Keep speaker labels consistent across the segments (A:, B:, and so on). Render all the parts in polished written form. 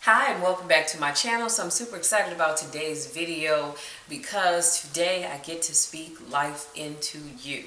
A: Hi and welcome back to my channel. So I'm super excited about today's video because today I get to speak life into you.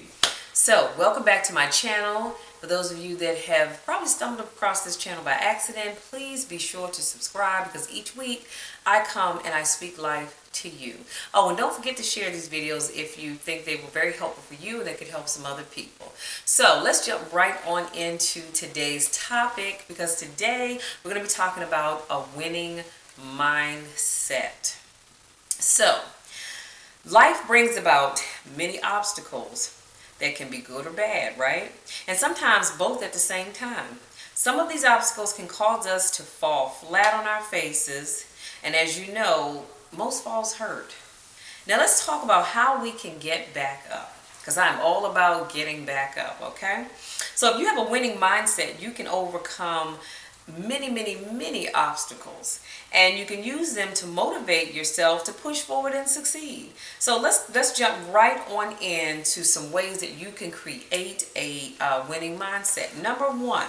A: So welcome back to my channel. For those of you that have probably stumbled across this channel by accident, please be sure to subscribe because each week I come and I speak life to you. Oh, and don't forget to share these videos if you think they were very helpful for you and they could help some other people. So let's jump right on into today's topic because today we're going to be talking about a winning mindset. So, life brings about many obstacles that can be good or bad, right? And sometimes both at the same time. Some of these obstacles can cause us to fall flat on our faces, and as you know, most falls hurt. Now let's talk about how we can get back up, because I'm all about getting back up, okay? So if you have a winning mindset, you can overcome many obstacles, and you can use them to motivate yourself to push forward and succeed. So let's jump right on into some ways that you can create a winning mindset. Number one,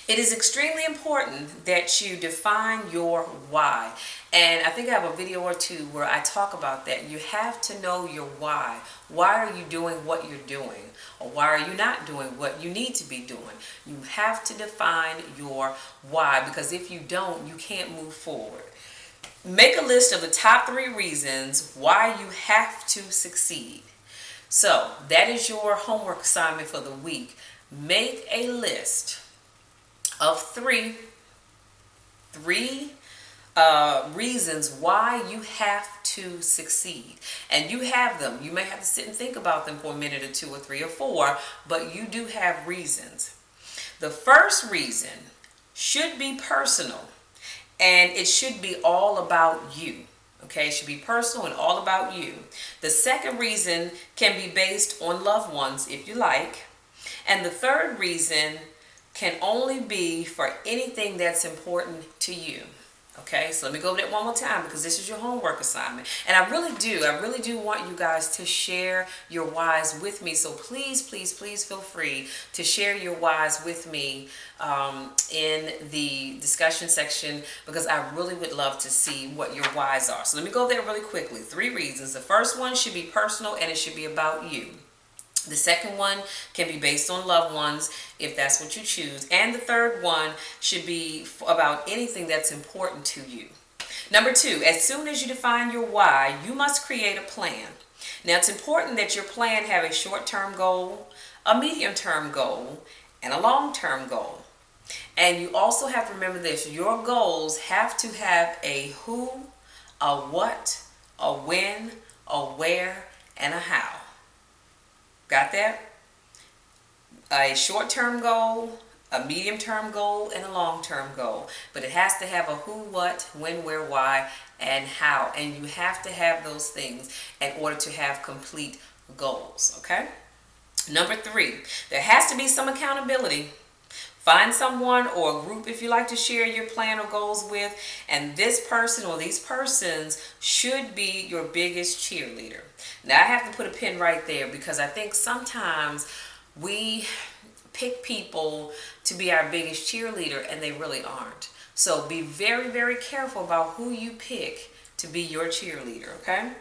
A: it is extremely important that you define your why. And I think I have a video or two where I talk about that. You have to know your why. Why are you doing what you're doing? Or why are you not doing what you need to be doing? You have to define your why, because if you don't, you can't move forward. Make a list of the top 3 reasons why you have to succeed. So that is your homework assignment for the week. Make a list of three reasons why you have to succeed. And you have them. You may have to sit and think about them for a minute or 2 or 3 or 4, but you do have reasons. The first reason should be personal, and it should be all about you. Okay, it should be personal and all about you. The second reason can be based on loved ones if you like. And the third reason can only be for anything that's important to you. Okay, so let me go over that one more time because this is your homework assignment. And I really do want you guys to share your whys with me. So please feel free to share your whys with me in the discussion section, because I really would love to see what your whys are. So let me go there really quickly. 3 reasons. The first one should be personal and it should be about you. The second one can be based on loved ones, if that's what you choose. And the third one should be about anything that's important to you. Number 2, as soon as you define your why, you must create a plan. Now, it's important that your plan have a short-term goal, a medium-term goal, and a long-term goal. And you also have to remember this. Your goals have to have a who, a what, a when, a where, and a how. Got that? A short-term goal, a medium-term goal, and a long-term goal. But it has to have a who, what, when, where, why, and how. And you have to have those things in order to have complete goals, okay? Number 3, there has to be some accountability. Find someone or a group if you like to share your plan or goals with, and this person or these persons should be your biggest cheerleader. Now I have to put a pin right there because I think sometimes we pick people to be our biggest cheerleader and they really aren't. So be very careful about who you pick to be your cheerleader, okay?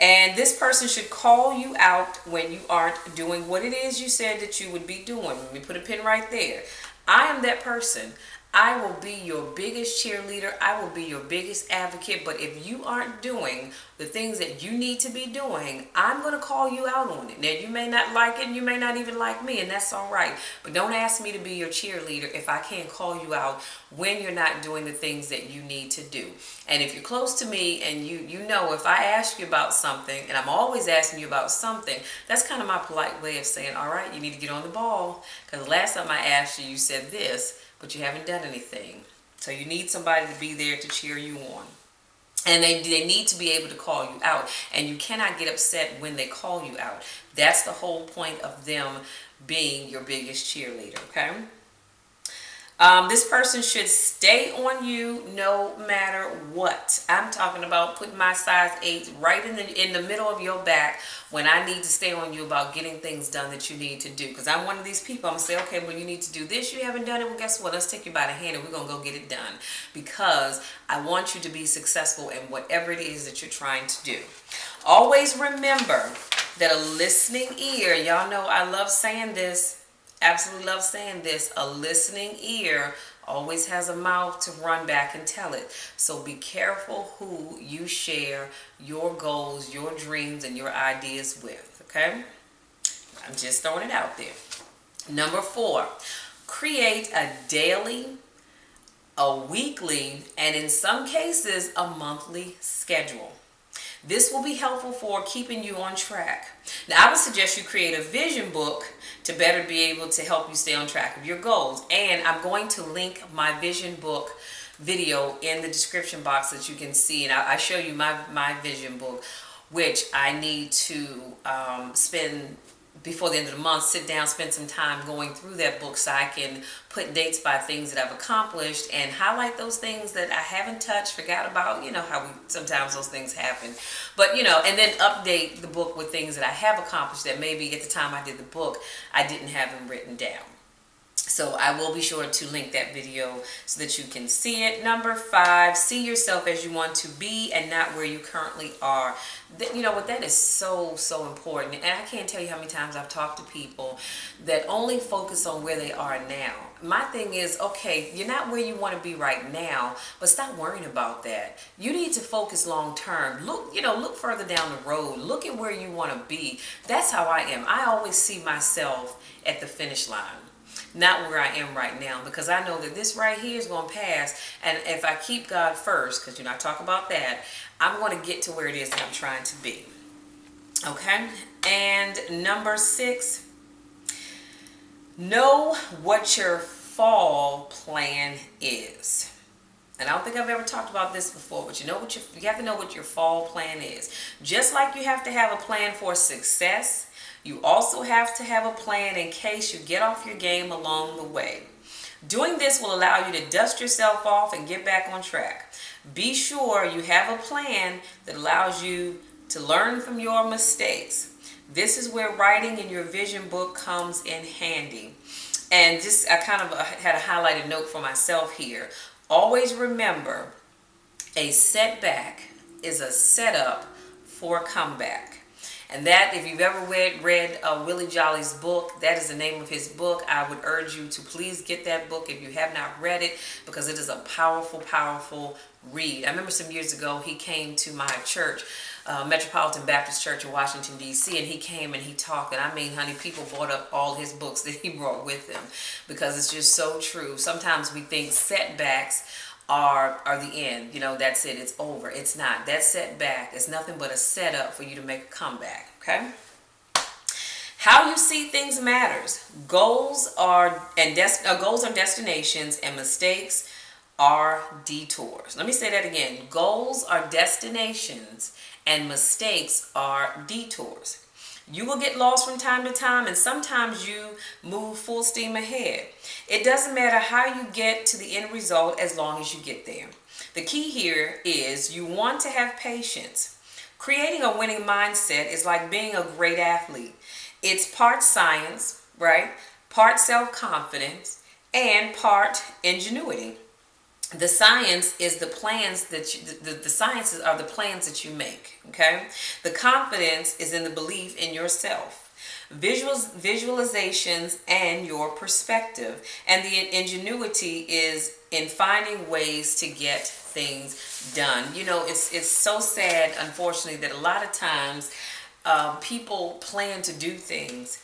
A: And this person should call you out when you aren't doing what it is you said that you would be doing. Let me put a pin right there. I am that person. I will be your biggest cheerleader. I will be your biggest advocate. But if you aren't doing the things that you need to be doing, I'm going to call you out on it. Now, you may not like it and you may not even like me, and that's all right. But don't ask me to be your cheerleader if I can't call you out when you're not doing the things that you need to do. And if you're close to me and you know if I ask you about something, and I'm always asking you about something, that's kind of my polite way of saying, all right, you need to get on the ball. Because last time I asked you, you said this, but you haven't done anything. So you need somebody to be there to cheer you on. And they need to be able to call you out. And you cannot get upset when they call you out. That's the whole point of them being your biggest cheerleader, okay? This person should stay on you no matter what. I'm talking about putting my size 8 right in the middle of your back when I need to stay on you about getting things done that you need to do. Because I'm one of these people. I'm going to say, okay, well, you need to do this. You haven't done it. Well, guess what? Let's take you by the hand and we're going to go get it done. Because I want you to be successful in whatever it is that you're trying to do. Always remember that a listening ear, y'all know I love saying this. Absolutely love saying this. A listening ear always has a mouth to run back and tell it. So be careful who you share your goals, your dreams, and your ideas with. Okay? I'm just throwing it out there. Number 4, create a daily, a weekly, and in some cases, a monthly schedule. This will be helpful for keeping you on track. Now, I would suggest you create a vision book to better be able to help you stay on track of your goals. And I'm going to link my vision book video in the description box that you can see. And I show you my vision book, which I need to spend before the end of the month, sit down, spend some time going through that book so I can put dates by things that I've accomplished and highlight those things that I haven't touched, forgot about, how sometimes those things happen. But, and then update the book with things that I have accomplished that maybe at the time I did the book, I didn't have them written down. So I will be sure to link that video so that you can see it. Number 5, see yourself as you want to be and not where you currently are. You know what, that is so important. And I can't tell you how many times I've talked to people that only focus on where they are now. My thing is, okay, you're not where you want to be right now, but stop worrying about that. You need to focus long term. Look further down the road. Look at where you want to be. That's how I am. I always see myself at the finish line, not where I am right now, because I know that this right here is going to pass. And if I keep God first, because I talk about that, I'm going to get to where it is that I'm trying to be. Okay? And number 6, know what your fall plan is. And I don't think I've ever talked about this before, but you have to know what your fall plan is. Just like you have to have a plan for success, you also have to have a plan in case you get off your game along the way. Doing this will allow you to dust yourself off and get back on track. Be sure you have a plan that allows you to learn from your mistakes. This is where writing in your vision book comes in handy. And just I kind of had a highlighted note for myself here. Always remember, a setback is a setup for a comeback. And that, if you've ever read Willie Jolly's book, that is the name of his book. I would urge you to please get that book if you have not read it, because it is a powerful read. I remember some years ago, he came to my church, Metropolitan Baptist Church in Washington, D.C., and he came and he talked. And I mean, honey, people bought up all his books that he brought with him, because it's just so true. Sometimes we think setbacks are the end. That's it. It's over. It's not. That setback is nothing but a setup for you to make a comeback. Okay? How you see things matters. Goals are destinations, and mistakes are detours. Let me say that again. Goals are destinations, and mistakes are detours. You will get lost from time to time, and sometimes you move full steam ahead. It doesn't matter how you get to the end result as long as you get there. The key here is you want to have patience. Creating a winning mindset is like being a great athlete. It's part science, right? Part self-confidence, and part ingenuity. The science is the plans the sciences are the plans that you make, okay? The confidence is in the belief in yourself. Visualizations and your perspective. And the ingenuity is in finding ways to get things done. It's so sad, unfortunately, that a lot of times people plan to do things,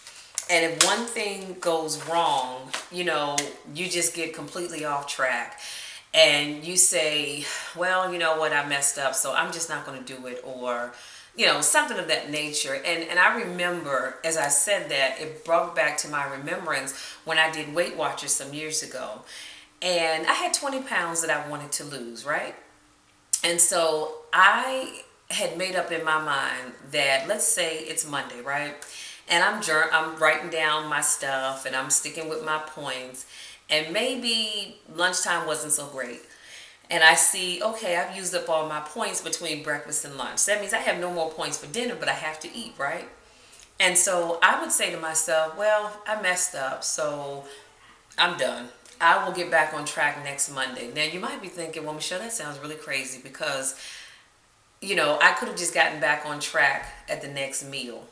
A: and if one thing goes wrong, you just get completely off track. And you say, well, you know what, I messed up, so I'm just not going to do it, or, something of that nature. And I remember, as I said that, it brought back to my remembrance when I did Weight Watchers some years ago. And I had 20 pounds that I wanted to lose, right? And so I had made up in my mind that, let's say it's Monday, right? And I'm writing down my stuff, and I'm sticking with my points. and maybe lunchtime wasn't so great. And I see, okay, I've used up all my points between breakfast and lunch. That means I have no more points for dinner, but I have to eat, right? And so I would say to myself, well, I messed up, so I'm done. I will get back on track next Monday. Now, you might be thinking, well, Michelle, that sounds really crazy because, I could have just gotten back on track at the next meal.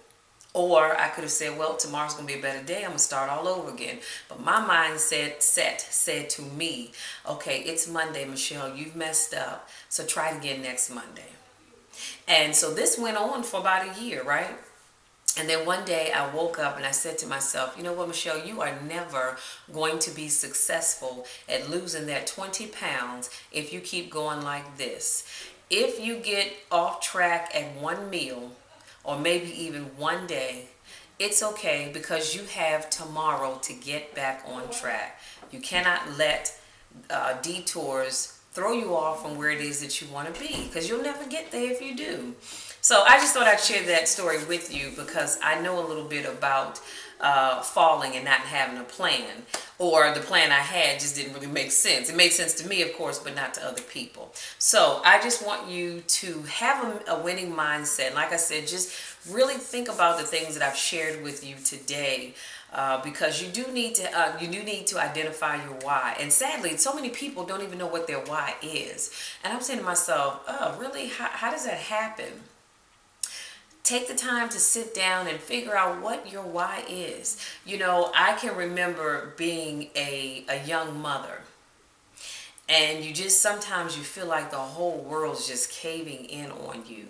A: Or I could have said, well, tomorrow's going to be a better day. I'm going to start all over again. But my mindset said to me, okay, it's Monday, Michelle. You've messed up. So try it again next Monday. And so this went on for about a year, right? And then one day I woke up and I said to myself, you know what, Michelle, you are never going to be successful at losing that 20 pounds if you keep going like this. If you get off track at one meal, or maybe even one day, it's okay because you have tomorrow to get back on track. You cannot let detours throw you off from where it is that you want to be, because you'll never get there if you do. So I just thought I'd share that story with you because I know a little bit about falling and not having a plan, or the plan I had just didn't really make sense. It made sense to me, of course, but not to other people. So I just want you to have a winning mindset. Like I said, just really think about the things that I've shared with you today. Because you do need to identify your why. And sadly, so many people don't even know what their why is. And I'm saying to myself, oh, really? How does that happen? Take the time to sit down and figure out what your why is. I can remember being a young mother, and sometimes you feel like the whole world's just caving in on you.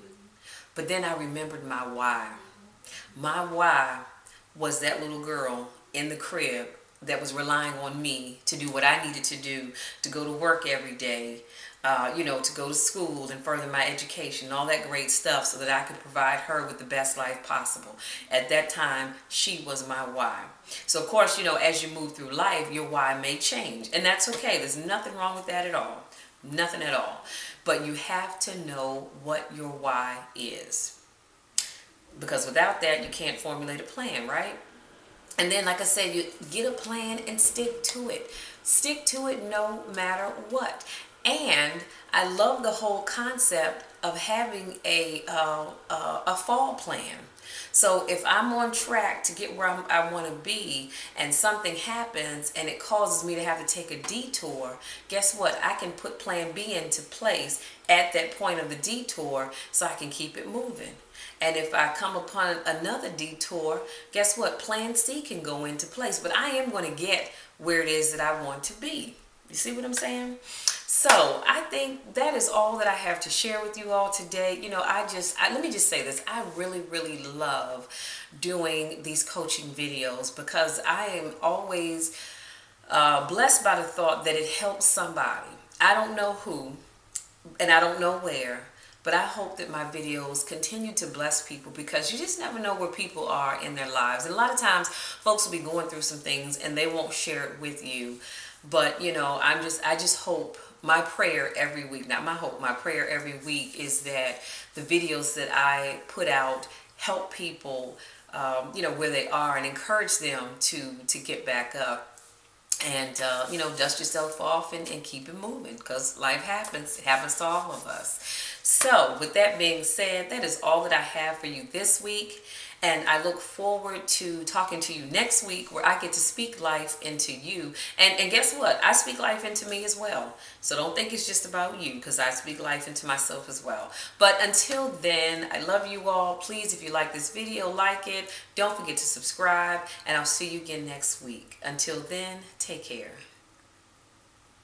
A: But then I remembered my why. My why was that little girl in the crib that was relying on me to do what I needed to do, to go to work every day, to go to school and further my education, all that great stuff, so that I could provide her with the best life possible. At that time, she was my why. So of course, as you move through life, your why may change, and that's okay. There's nothing wrong with that at all. Nothing at all. But you have to know what your why is, because without that, you can't formulate a plan, right? And then, like I said, you get a plan and stick to it. Stick to it no matter what. And I love the whole concept of having a fall plan. So if I'm on track to get where I want to be, and something happens and it causes me to have to take a detour, guess what? I can put plan B into place at that point of the detour so I can keep it moving. And if I come upon another detour, guess what? Plan C can go into place. But I am going to get where it is that I want to be. You see what I'm saying? So I think that is all that I have to share with you all today. Let me just say this. I really, really love doing these coaching videos because I am always blessed by the thought that it helps somebody. I don't know who and I don't know where, but I hope that my videos continue to bless people, because you just never know where people are in their lives. And a lot of times folks will be going through some things and they won't share it with you. But I just hope, my prayer every week, not my hope, my prayer every week is that the videos that I put out help people, where they are, and encourage them to get back up. And, dust yourself off and keep it moving, because life happens. It happens to all of us. So with that being said, that is all that I have for you this week. And I look forward to talking to you next week, where I get to speak life into you. And guess what? I speak life into me as well. So don't think it's just about you, because I speak life into myself as well. But until then, I love you all. Please, if you like this video, like it. Don't forget to subscribe. And I'll see you again next week. Until then, take care.